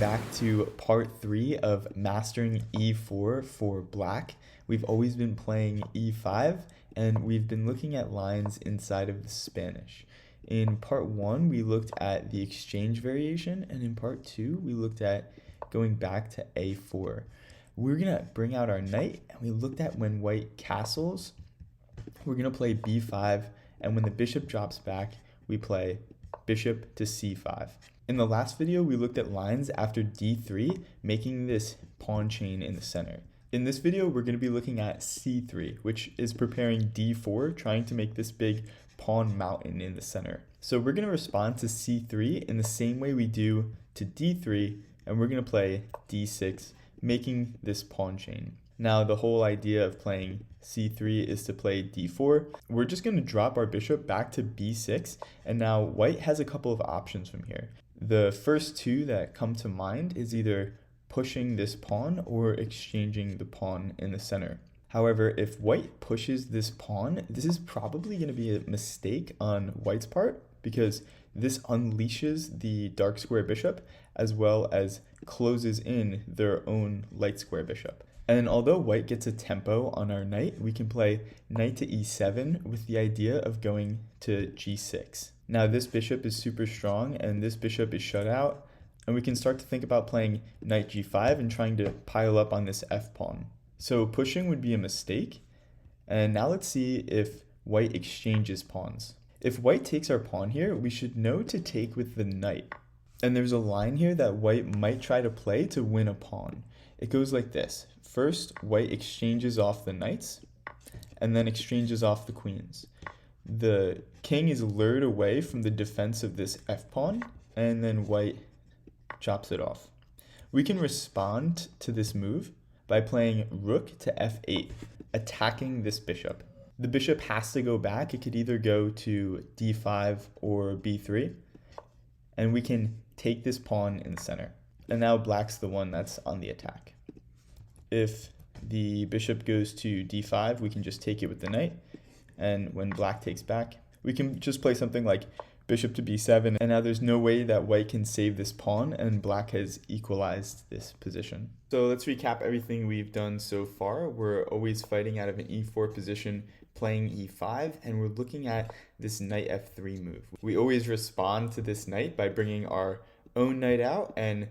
back to part 3 of mastering e4 for black. We've always been playing e5, and we've been looking at lines inside of the Spanish. In part 1, we looked at the exchange variation, and in part 2, we looked at going back to a4. We're going to bring out our knight, and we looked at when white castles, we're going to play b5, and when the bishop drops back, we play bishop to c5. In the last video, we looked at lines after d3, making this pawn chain in the center. In this video, we're going to be looking at c3, which is preparing d4, trying to make this big pawn mountain in the center. So we're going to respond to c3 in the same way we do to d3, and we're going to play d6, making this pawn chain. Now, the whole idea of playing c3 is to play d4. We're just going to drop our bishop back to b6, and now white has a couple of options from here. The first two that come to mind is either pushing this pawn or exchanging the pawn in the center. However, if white pushes this pawn, this is probably going to be a mistake on white's part because this unleashes the dark square bishop as well as closes in their own light square bishop. And although white gets a tempo on our knight, we can play knight to e7 with the idea of going to g6. Now this bishop is super strong and this bishop is shut out, and we can start to think about playing knight g5 and trying to pile up on this f-pawn. So pushing would be a mistake, and now let's see if white exchanges pawns. If white takes our pawn here, we should know to take with the knight. And there's a line here that white might try to play to win a pawn. It goes like this. First, white exchanges off the knights, and then exchanges off the queens. The king is lured away from the defense of this f-pawn, and then white chops it off. We can respond to this move by playing rook to f8, attacking this bishop. The bishop has to go back. It could either go to d5 or b3, and we can take this pawn in the center. And now black's the one that's on the attack. If the bishop goes to d5, we can just take it with the knight. And when black takes back, we can just play something like bishop to b7. And now there's no way that white can save this pawn, and black has equalized this position. So let's recap everything we've done so far. We're always fighting out of an e4 position, playing e5, and we're looking at this knight f3 move. We always respond to this knight by bringing our own knight out, and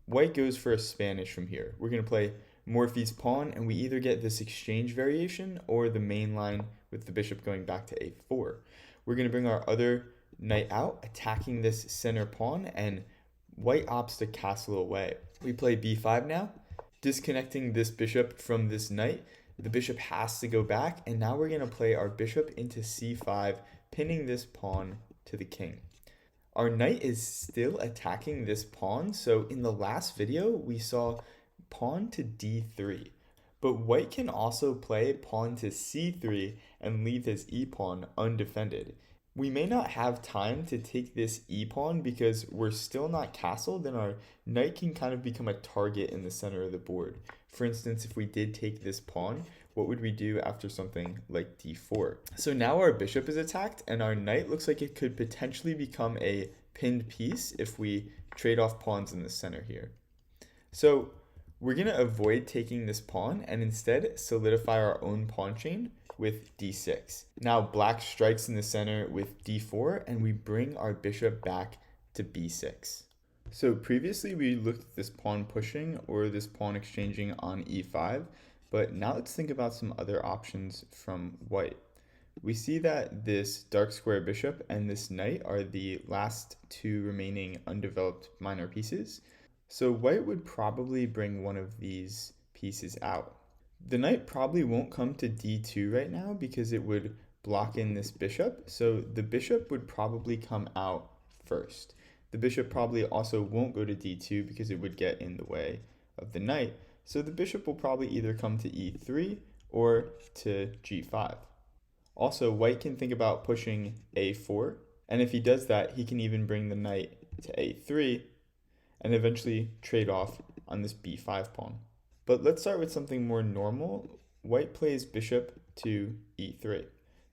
white goes for a Spanish from here. We're going to play Morphy's pawn, and we either get this exchange variation or the main line with the bishop going back to a4. We're going to bring our other knight out, attacking this center pawn, and white opts to castle away. We play b5 now, disconnecting this bishop from this knight. The bishop has to go back, and now we're going to play our bishop into c5, pinning this pawn to the king. Our knight is still attacking this pawn, so in the last video we saw pawn to d3. But white can also play pawn to c3 and leave his e-pawn undefended. We may not have time to take this e-pawn because we're still not castled, and our knight can kind of become a target in the center of the board. For instance, if we did take this pawn, what would we do after something like d4? So now our bishop is attacked, and our knight looks like it could potentially become a pinned piece if we trade off pawns in the center here. So we're going to avoid taking this pawn and instead solidify our own pawn chain with d6. Now black strikes in the center with d4, and we bring our bishop back to b6. So previously we looked at this pawn pushing or this pawn exchanging on e5, but now let's think about some other options from white. We see that this dark square bishop and this knight are the last two remaining undeveloped minor pieces. So white would probably bring one of these pieces out. The knight probably won't come to d2 right now because it would block in this bishop. So the bishop would probably come out first. The bishop probably also won't go to d2 because it would get in the way of the knight. So the bishop will probably either come to e3 or to g5. Also, white can think about pushing a4. And if he does that, he can even bring the knight to a3 and eventually trade off on this b5 pawn. But let's start with something more normal. White plays bishop to e3.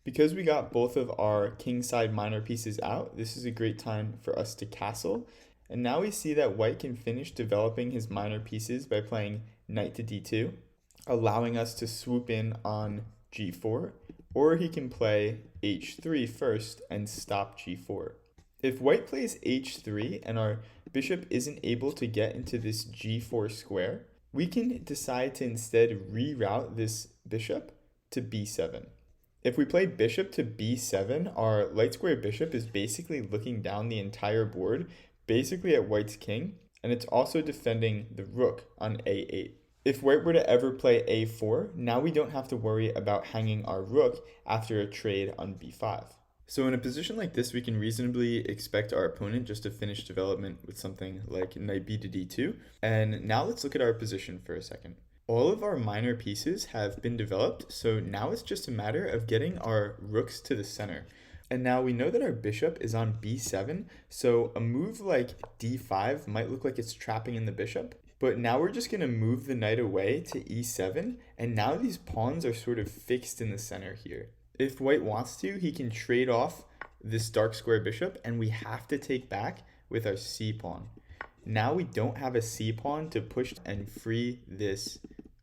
Because we got both of our kingside minor pieces out, this is a great time for us to castle. And now we see that white can finish developing his minor pieces by playing knight to d2, allowing us to swoop in on g4, or he can play h3 first and stop g4. If white plays h3 and our bishop isn't able to get into this g4 square, we can decide to instead reroute this bishop to b7. If we play bishop to b7, our light square bishop is basically looking down the entire board, basically at white's king, and it's also defending the rook on a8. If white were to ever play a4, now we don't have to worry about hanging our rook after a trade on b5. So in a position like this, we can reasonably expect our opponent just to finish development with something like knight b to d2. And now let's look at our position for a second. All of our minor pieces have been developed, so now it's just a matter of getting our rooks to the center. And now we know that our bishop is on b7, so a move like d5 might look like it's trapping in the bishop. But now we're just going to move the knight away to e7, and now these pawns are sort of fixed in the center here. If white wants to, he can trade off this dark square bishop, and we have to take back with our c pawn. Now we don't have a c pawn to push and free this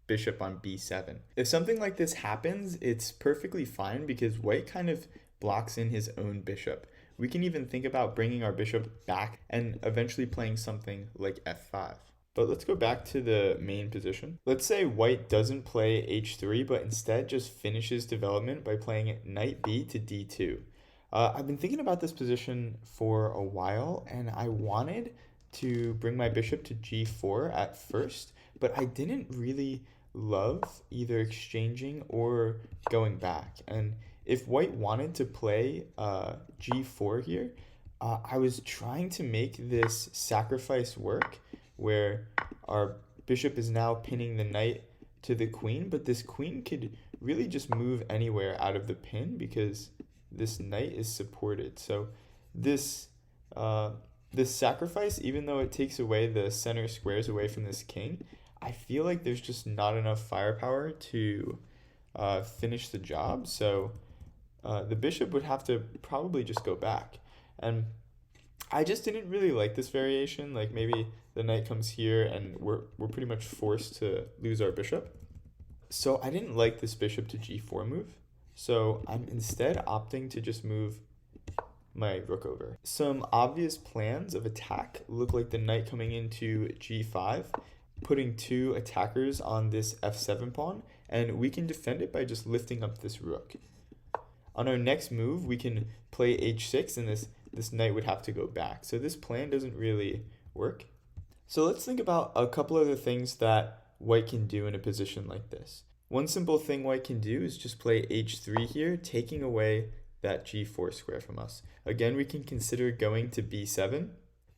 bishop on b7. If something like this happens, it's perfectly fine because white kind of blocks in his own bishop. We can even think about bringing our bishop back and eventually playing something like f5. But let's go back to the main position. Let's say white doesn't play h3, but instead just finishes development by playing knight b to d2. I've been thinking about this position for a while, and I wanted to bring my bishop to g4 at first, but I didn't really love either exchanging or going back. And if white wanted to play g4 here, I was trying to make this sacrifice work, where our bishop is now pinning the knight to the queen, but this queen could really just move anywhere out of the pin because this knight is supported. So this sacrifice, even though it takes away the center squares away from this king, I feel like there's just not enough firepower to finish the job. So the bishop would have to probably just go back. And I just didn't really like this variation. Like maybe the knight comes here and we're pretty much forced to lose our bishop. So I didn't like this bishop to g4 move. So I'm instead opting to just move my rook over. Some obvious plans of attack look like the knight coming into g5, putting two attackers on this f7 pawn, and we can defend it by just lifting up this rook. On our next move, we can play h6, and this knight would have to go back. So this plan doesn't really work. So let's think about a couple other things that white can do in a position like this. One simple thing white can do is just play h3 here, taking away that g4 square from us. Again, we can consider going to b7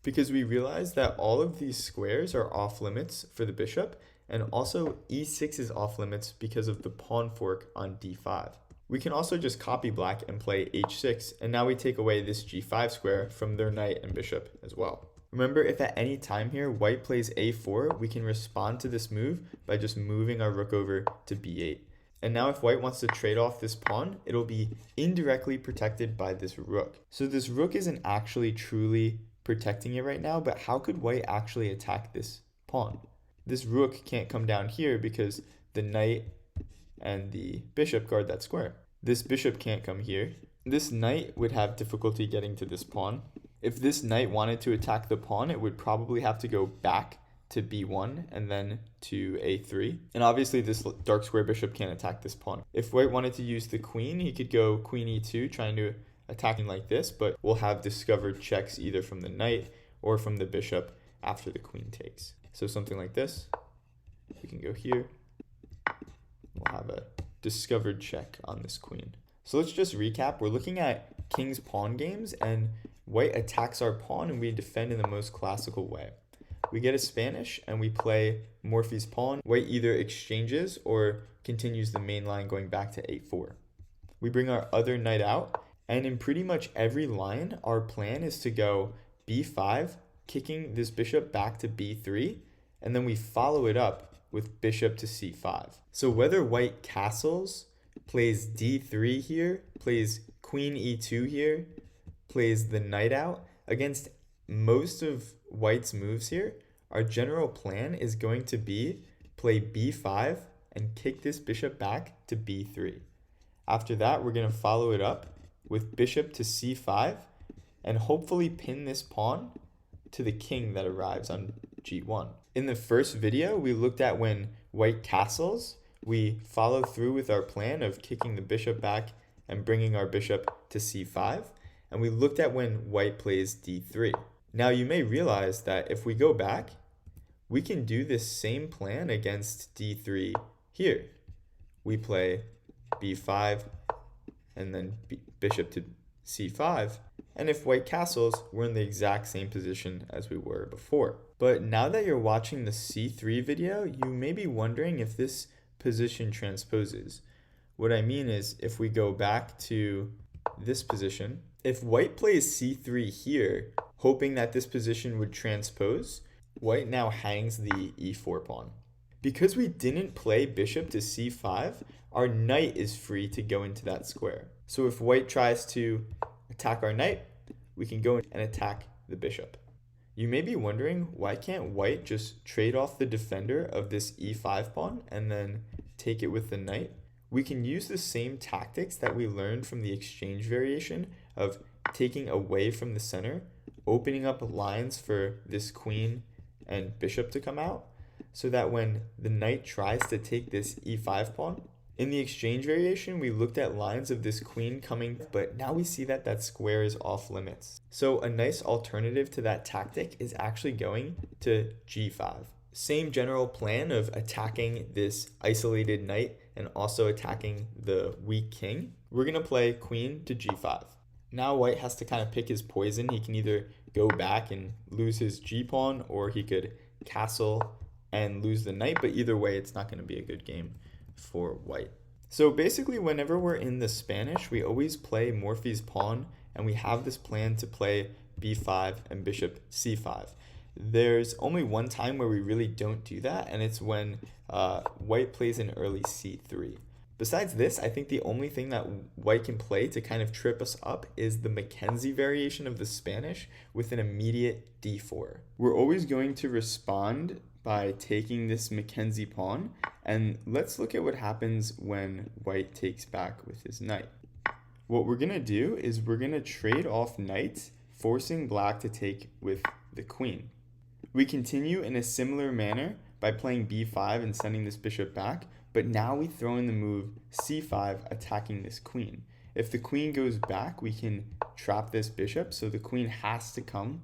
because we realize that all of these squares are off limits for the bishop, and also e6 is off limits because of the pawn fork on d5. We can also just copy black and play h6, and now we take away this g5 square from their knight and bishop as well. Remember, if at any time here white plays a4, we can respond to this move by just moving our rook over to b8. And now if white wants to trade off this pawn, it'll be indirectly protected by this rook. So this rook isn't actually truly protecting it right now, but how could white actually attack this pawn? This rook can't come down here because the knight and the bishop guard that square. This bishop can't come here. This knight would have difficulty getting to this pawn. If this knight wanted to attack the pawn, it would probably have to go back to b1 and then to a3. And obviously this dark square bishop can't attack this pawn. If white wanted to use the queen, he could go queen e2, trying to attack like this, but we'll have discovered checks either from the knight or from the bishop after the queen takes. So something like this. We can go here. We'll have a discovered check on this queen. So let's just recap. We're looking at king's pawn games, and white attacks our pawn and we defend in the most classical way. We get a Spanish and we play Morphy's pawn. White either exchanges or continues the main line going back to a4. We bring our other knight out, and in pretty much every line, our plan is to go b5, kicking this bishop back to b3, and then we follow it up with bishop to c5. So whether white castles, plays d3 here, plays queen e2 here, plays the knight out, against most of white's moves here, our general plan is going to be play b5 and kick this bishop back to b3. After that, we're going to follow it up with bishop to c5 and hopefully pin this pawn to the king that arrives on g1. In the first video, we looked at when white castles, we follow through with our plan of kicking the bishop back and bringing our bishop to c5. And we looked at when white plays d3. Now you may realize that if we go back, we can do this same plan against d3 here. We play b5 and then bishop to c5. And if white castles, we're in the exact same position as we were before. But now that you're watching the c3 video, you may be wondering if this position transposes. What I mean is, if we go back to this position, if white plays c3 here, hoping that this position would transpose, white now hangs the e4 pawn. Because we didn't play bishop to c5, our knight is free to go into that square. So if white tries to attack our knight, we can go and attack the bishop. You may be wondering, why can't white just trade off the defender of this e5 pawn and then take it with the knight? We can use the same tactics that we learned from the exchange variation of taking away from the center, opening up lines for this queen and bishop to come out, so that when the knight tries to take this e5 pawn, in the exchange variation, we looked at lines of this queen coming, but now we see that that square is off limits. So a nice alternative to that tactic is actually going to g5. Same general plan of attacking this isolated knight and also attacking the weak king. We're going to play queen to g5. Now white has to kind of pick his poison. He can either go back and lose his g-pawn, or he could castle and lose the knight, but either way, it's not going to be a good game for white. So basically, whenever we're in the Spanish, we always play Morphy's pawn, and we have this plan to play b5 and bishop c5. There's only one time where we really don't do that, and it's when white plays an early c3. Besides this, I think the only thing that white can play to kind of trip us up is the Mackenzie variation of the Spanish with an immediate d4. We're always going to respond by taking this Mackenzie pawn, and let's look at what happens when white takes back with his knight. What we're going to do is we're going to trade off knights, forcing black to take with the queen. We continue in a similar manner by playing b5 and sending this bishop back, but now we throw in the move c5, attacking this queen. If the queen goes back, we can trap this bishop, so the queen has to come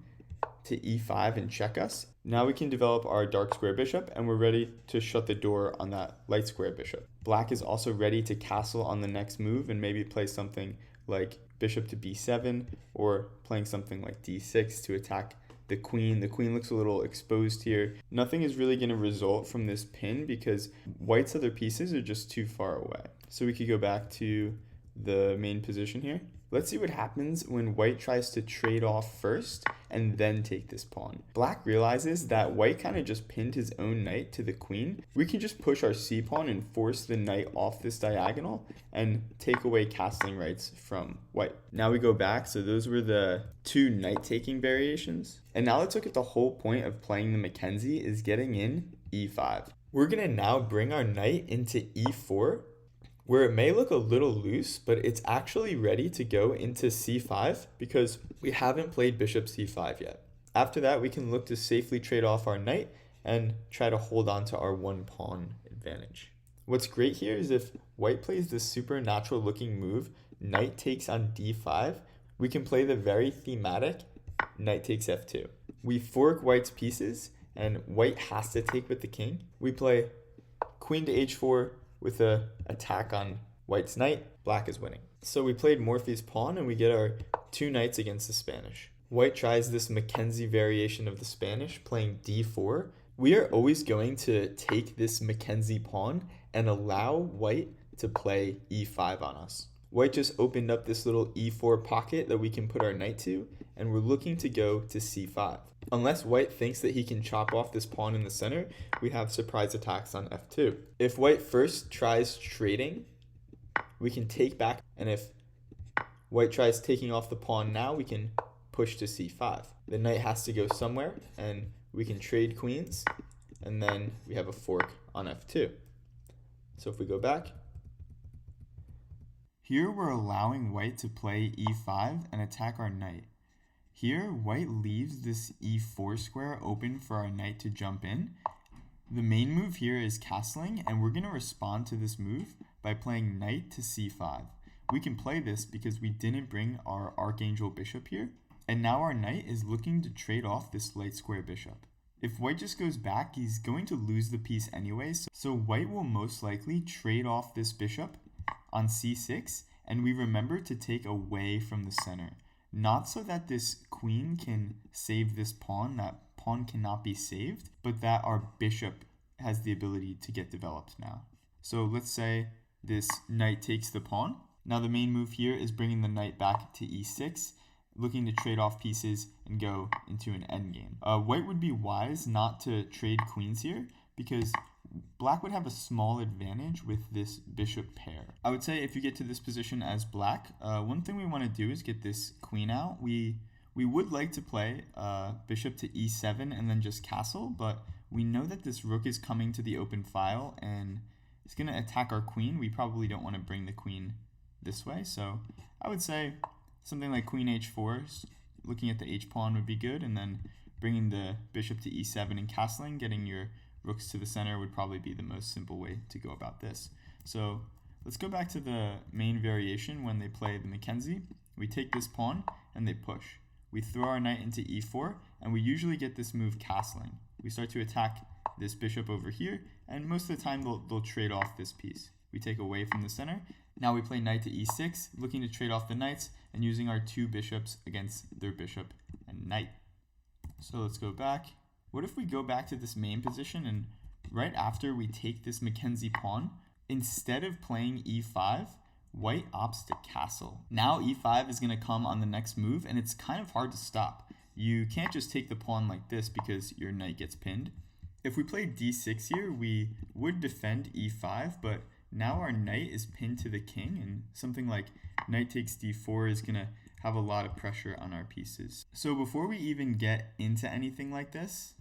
to e5 and check us. Now we can develop our dark square bishop, and we're ready to shut the door on that light square bishop. Black is also ready to castle on the next move and maybe play something like bishop to b7, or playing something like d6 to attack the queen. The queen looks a little exposed here. Nothing is really going to result from this pin because white's other pieces are just too far away. So we could go back to the main position here. Let's see what happens when white tries to trade off first and then take this pawn. Black realizes that white kind of just pinned his own knight to the queen. We can just push our c-pawn and force the knight off this diagonal and take away castling rights from white. Now we go back, so those were the two knight-taking variations. And now let's look at the whole point of playing the Mackenzie is getting in e5. We're going to now bring our knight into e4, where it may look a little loose, but it's actually ready to go into c5 because we haven't played bishop c5 yet. After that, we can look to safely trade off our knight and try to hold on to our one pawn advantage. What's great here is if white plays this supernatural looking move, knight takes on d5, we can play the very thematic knight takes f2. We fork white's pieces, and white has to take with the king. We play queen to h4, with an attack on white's knight. Black is winning. So we played Morphy's pawn, and we get our two knights against the Spanish. White tries this Mackenzie variation of the Spanish, playing d4. We are always going to take this Mackenzie pawn and allow white to play e5 on us. White just opened up this little e4 pocket that we can put our knight to, and we're looking to go to c5. Unless white thinks that he can chop off this pawn in the center, we have surprise attacks on f2. If white first tries trading, we can take back, and if white tries taking off the pawn now, we can push to c5. The knight has to go somewhere, and we can trade queens, and then we have a fork on f2. So if we go back, here we're allowing white to play e5 and attack our knight. Here, white leaves this e4 square open for our knight to jump in. The main move here is castling, and we're going to respond to this move by playing knight to c5. We can play this because we didn't bring our Archangel bishop here, and now our knight is looking to trade off this light square bishop. If white just goes back, he's going to lose the piece anyway, so white will most likely trade off this bishop on c6, and we remember to take away from the center. Not so that this queen can save this pawn, that pawn cannot be saved, but that our bishop has the ability to get developed now. So let's say this knight takes the pawn. Now the main move here is bringing the knight back to e6, looking to trade off pieces and go into an endgame. White would be wise not to trade queens here because black would have a small advantage with this bishop pair. I would say if you get to this position as black, one thing we want to do is get this queen out. We would like to play bishop to e7 and then just castle, but we know that this rook is coming to the open file and it's going to attack our queen. We probably don't want to bring the queen this way, so I would say something like queen h4, looking at the h-pawn would be good, and then bringing the bishop to e7 and castling, getting your rooks to the center would probably be the most simple way to go about this. So let's go back to the main variation when they play the Mackenzie. We take this pawn and they push. We throw our knight into e4, and we usually get this move castling. We start to attack this bishop over here, and most of the time they'll trade off this piece. We take away from the center. Now we play knight to e6, looking to trade off the knights and using our two bishops against their bishop and knight. So let's go back. What if we go back to this main position and right after we take this Mackenzie pawn, instead of playing e5, white opts to castle. Now e5 is going to come on the next move, and it's kind of hard to stop. You can't just take the pawn like this because your knight gets pinned. If we play d6 here, we would defend e5, but now our knight is pinned to the king, and something like knight takes d4 is going to have a lot of pressure on our pieces. So before we even get into anything like this,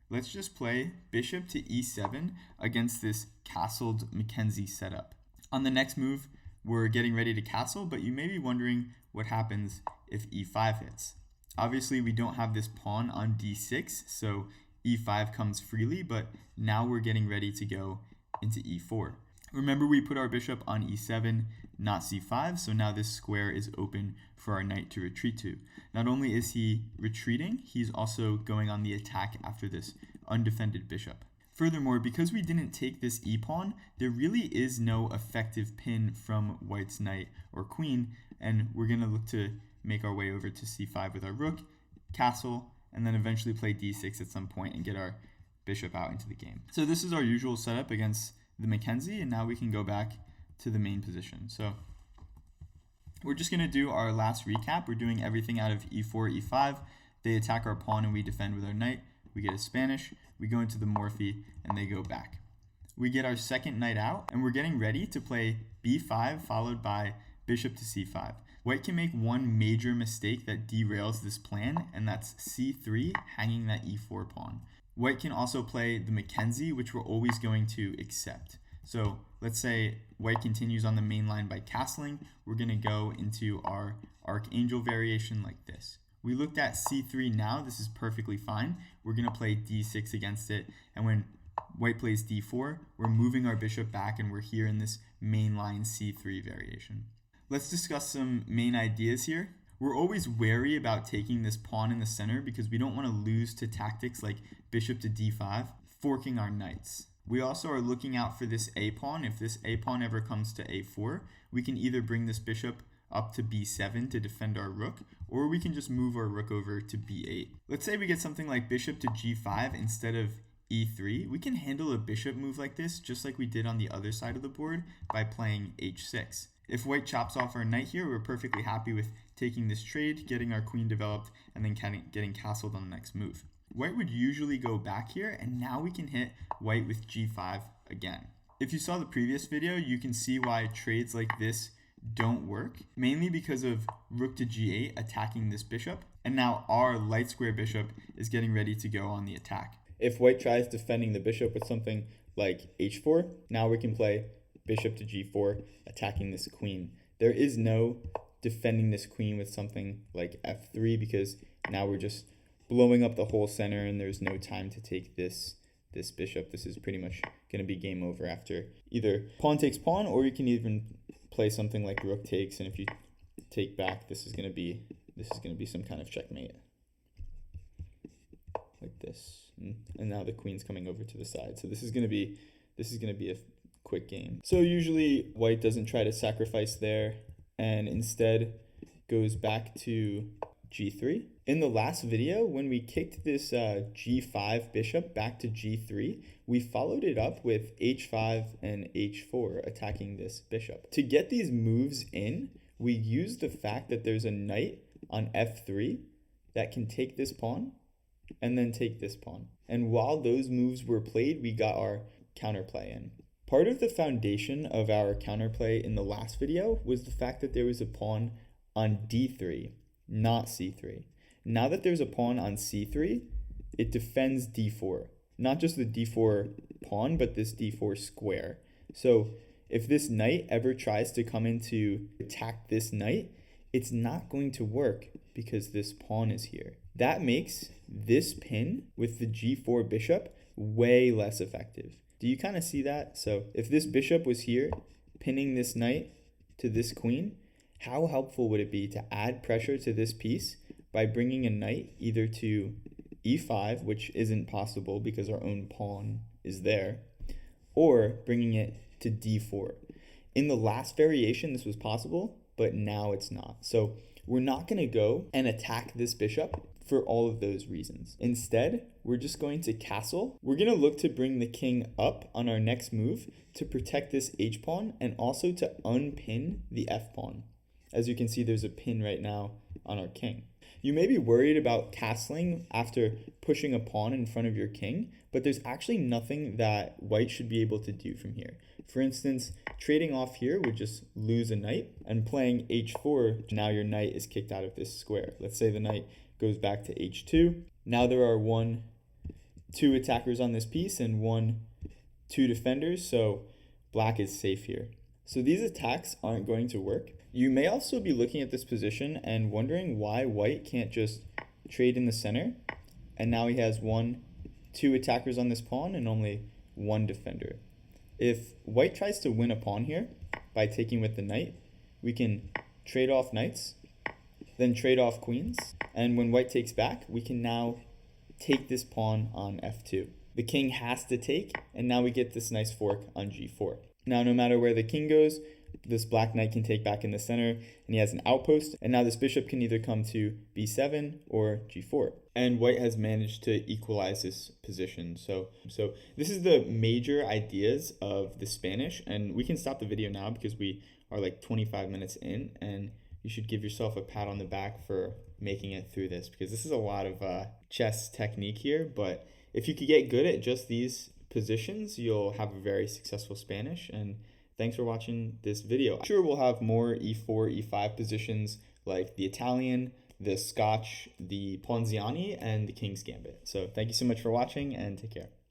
let's just play bishop to e7 against this castled Mackenzie setup. On the next move, we're getting ready to castle, but you may be wondering what happens if e5 hits. Obviously, we don't have this pawn on d6, so e5 comes freely, but now we're getting ready to go into e4. Remember, we put our bishop on e7, not c5, so now this square is open for our knight to retreat to. Not only is he retreating, he's also going on the attack after this undefended bishop. Furthermore, because we didn't take this e-pawn, there really is no effective pin from white's knight or queen, and we're going to look to make our way over to c5 with our rook, castle, and then eventually play d6 at some point and get our bishop out into the game. So this is our usual setup against the Mackenzie, and now we can go back to the main position. So we're just going to do our last recap. We're doing everything out of e4, e5. They attack our pawn and we defend with our knight. We get a Spanish, we go into the Morphy, and they go back. We get our second knight out, and we're getting ready to play b5 followed by bishop to c5. White can make one major mistake that derails this plan, and that's c3, hanging that e4 pawn. White can also play the Mackenzie, which we're always going to accept. So let's say white continues on the main line by castling. We're going to go into our Archangel variation like this. We looked at c3 now. This is perfectly fine. We're going to play d6 against it. And when white plays d4, we're moving our bishop back, and we're here in this main line c3 variation. Let's discuss some main ideas here. We're always wary about taking this pawn in the center because we don't want to lose to tactics like bishop to d5, forking our knights. We also are looking out for this a-pawn. If this a-pawn ever comes to a4, we can either bring this bishop up to b7 to defend our rook, or we can just move our rook over to b8. Let's say we get something like bishop to g5 instead of e3. We can handle a bishop move like this just like we did on the other side of the board by playing h6. If white chops off our knight here, we're perfectly happy with taking this trade, getting our queen developed, and then getting castled on the next move. White would usually go back here, and now we can hit white with g5 again. If you saw the previous video, you can see why trades like this don't work, mainly because of rook to g8 attacking this bishop, and now our light square bishop is getting ready to go on the attack. If white tries defending the bishop with something like h4, now we can play bishop to g4, attacking this queen. There is no defending this queen with something like f3 because now we're just blowing up the whole center and there's no time to take this bishop. This is pretty much going to be game over after either pawn takes pawn, or you can even play something like rook takes, and if you take back, this is going to be some kind of checkmate like this. And now the queen's coming over to the side. So this is going to be a quick game. So usually white doesn't try to sacrifice there and instead goes back to g3. In the last video, when we kicked this g5 bishop back to g3, we followed it up with h5 and h4 attacking this bishop. To get these moves in, we used the fact that there's a knight on f3 that can take this pawn and then take this pawn. And while those moves were played, we got our counterplay in. Part of the foundation of our counterplay in the last video was the fact that there was a pawn on d3, not c3. Now that there's a pawn on c3, it defends d4. Not just the d4 pawn, but this d4 square. So if this knight ever tries to come in to attack this knight, it's not going to work because this pawn is here. That makes this pin with the g4 bishop way less effective. Do you kind of see that? So if this bishop was here, pinning this knight to this queen, how helpful would it be to add pressure to this piece by bringing a knight either to e5, which isn't possible because our own pawn is there, or bringing it to d4. In the last variation, this was possible, but now it's not. So we're not going to go and attack this bishop for all of those reasons. Instead, we're just going to castle. We're going to look to bring the king up on our next move to protect this h-pawn and also to unpin the f-pawn. As you can see, there's a pin right now on our king. You may be worried about castling after pushing a pawn in front of your king, but there's actually nothing that white should be able to do from here. For instance, trading off here would just lose a knight, and playing h4, now your knight is kicked out of this square. Let's say the knight goes back to h2. Now there are 2 attackers on this piece and 2 defenders, so black is safe here. So these attacks aren't going to work. You may also be looking at this position and wondering why white can't just trade in the center, and now he has 2 attackers on this pawn and only 1 defender. If white tries to win a pawn here by taking with the knight, we can trade off knights, then trade off queens, and when white takes back, we can now take this pawn on f2. The king has to take, and now we get this nice fork on g4. Now, no matter where the king goes, this black knight can take back in the center, and he has an outpost, and now this bishop can either come to b7 or g4. And white has managed to equalize this position. So this is the major ideas of the Spanish, and we can stop the video now because we are like 25 minutes in, and you should give yourself a pat on the back for making it through this, because this is a lot of chess technique here, but if you could get good at just these positions, you'll have a very successful Spanish. And thanks for watching this video. I'm sure we'll have more e4, e5 positions like the Italian, the Scotch, the Ponziani, and the King's Gambit. So thank you so much for watching, and take care.